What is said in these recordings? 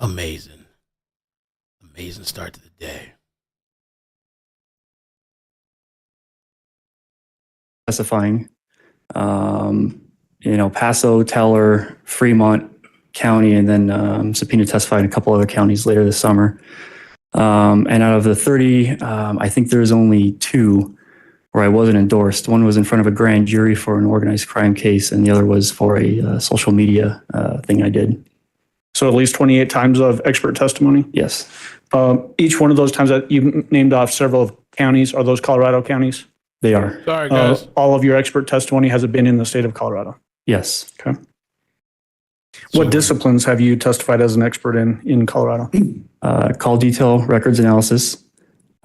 Amazing. Amazing start to the day. Testifying, El Paso, Teller, Fremont County, and then subpoena testified in a couple other counties later this summer. And out of the 30, I think there's only 2 where I wasn't endorsed. One was in front of a grand jury for an organized crime case, and the other was for a social media thing I did. So at least 28 times of expert testimony? Yes. Each one of those times that you named off several counties, are those Colorado counties? They are. Sorry, guys. All of your expert testimony, has it been in the state of Colorado? Yes. Okay. What disciplines have you testified as an expert in Colorado? Call detail records analysis,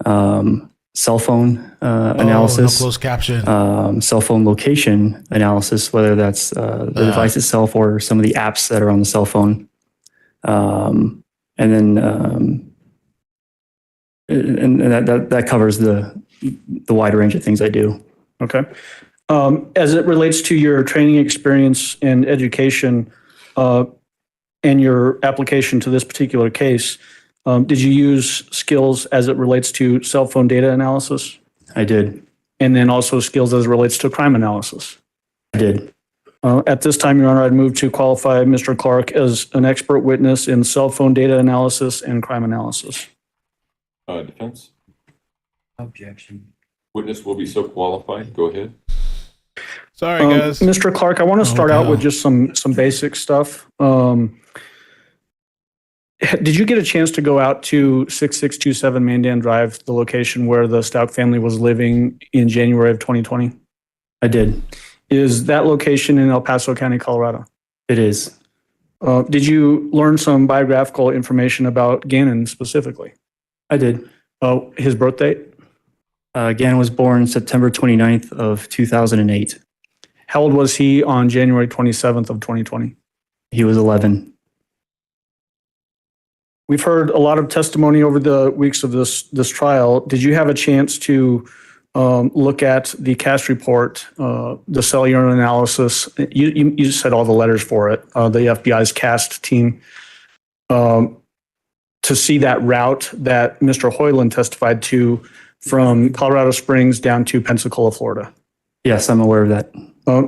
cell phone analysis, No closed caption. cell phone location analysis, whether that's the device itself or some of the apps that are on the cell phone. And then that covers the wide range of things I do. Okay. As it relates to your training experience and education and your application to this particular case, did you use skills as it relates to cell phone data analysis? I did. And then also skills as it relates to crime analysis? I did. At this time, Your Honor, I'd move to qualify Mr. Clark as an expert witness in cell phone data analysis and crime analysis. Defense? Objection. Witness will be so qualified. Go ahead. Sorry, guys. Mr. Clark, I want to start out with just some basic stuff. Did you get a chance to go out to 6627 Mandan Drive, the location where the Stauch family was living in January of 2020? I did. Is that location in El Paso County, Colorado? It is. Did you learn some biographical information about Gannon specifically? I did. His birth date? Gannon was born September 29th of 2008. How old was he on January 27th of 2020? He was 11. We've heard a lot of testimony over the weeks of this trial. Did you have a chance to look at the CAST report, the cellular analysis? You said all the letters for it, the FBI's CAST team, to see that route that Mr. Hoyland testified to from Colorado Springs down to Pensacola, Florida? Yes, I'm aware of that.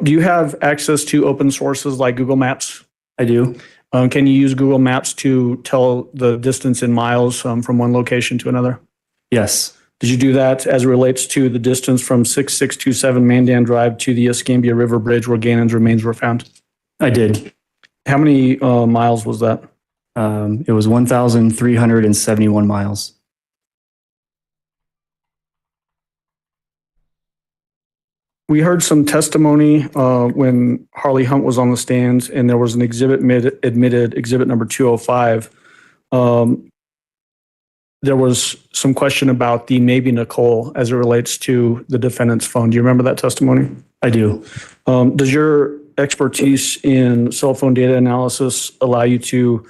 Do you have access to open sources like Google Maps? I do. Can you use Google Maps to tell the distance in miles from one location to another? Yes. Did you do that as it relates to the distance from 6627 Mandan Drive to the Escambia River Bridge where Gannon's remains were found? I did. How many miles was that? It was 1,371 miles. We heard some testimony when Harley Hunt was on the stand, and there was an exhibit admitted, exhibit number 205. There was some question about the maybe Nicole as it relates to the defendant's phone. Do you remember that testimony? I do. Does your expertise in cell phone data analysis allow you to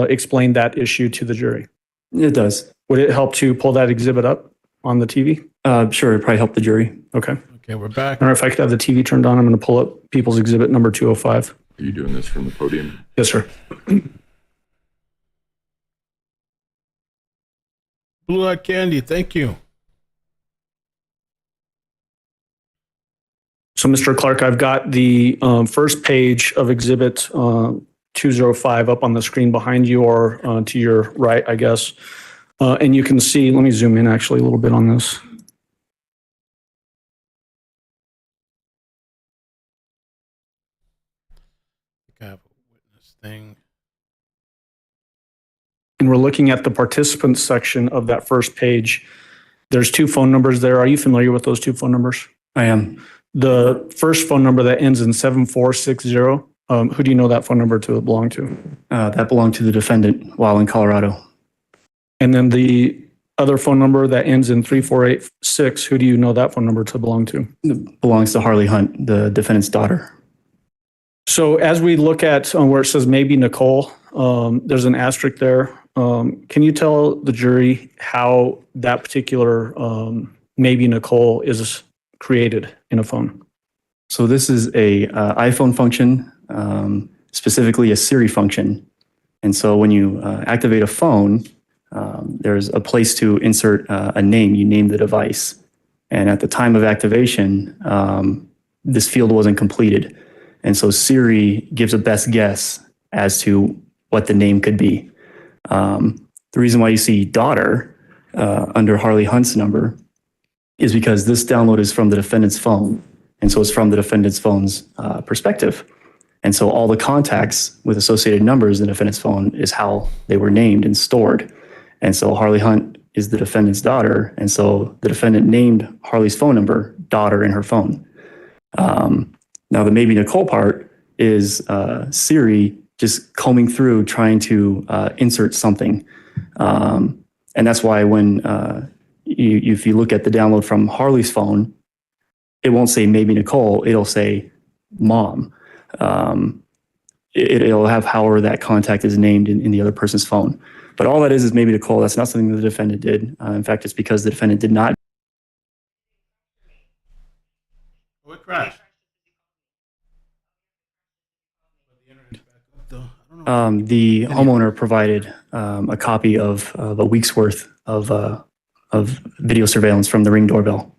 explain that issue to the jury? It does. Would it help to pull that exhibit up on the TV? Sure, it'd probably help the jury. Okay. Okay, we're back. Or if I could have the TV turned on, I'm going to pull up People's Exhibit number 205. Are you doing this from the podium? Yes, sir. Blue Light Candy, thank you. So, Mr. Clark, I've got the first page of Exhibit 205 up on the screen behind you, or to your right, I guess. And you can see, let me zoom in actually a little bit on this. I have a witness thing. And we're looking at the participants section of that first page. There's 2 phone numbers there. Are you familiar with those 2 phone numbers? I am. The first phone number that ends in 7460, who do you know that phone number to belong to? That belonged to the defendant while in Colorado. And then the other phone number that ends in 3486, who do you know that phone number to belong to? It belongs to Harley Hunt, the defendant's daughter. So as we look at where it says maybe Nicole, there's an asterisk there. Can you tell the jury how that particular maybe Nicole is created in a phone? So this is a iPhone function, specifically a Siri function. And so when you activate a phone, there's a place to insert a name. You name the device. And at the time of activation, this field wasn't completed. And so Siri gives a best guess as to what the name could be. The reason why you see daughter under Harley Hunt's number is because this download is from the defendant's phone. And so it's from the defendant's phone's perspective. And so all the contacts with associated numbers in the defendant's phone is how they were named and stored. And so Harley Hunt is the defendant's daughter. And so the defendant named Harley's phone number daughter in her phone. Now the maybe Nicole part is Siri just combing through trying to insert something. And that's why when if you look at the download from Harley's phone, it won't say maybe Nicole, it'll say mom. It'll have however that contact is named in the other person's phone. But all that is maybe Nicole. That's not something that the defendant did. In fact, it's because the defendant did not. What crashed? The internet's back up, though. I don't know. The homeowner provided a copy of a week's worth of video surveillance from the Ring doorbell.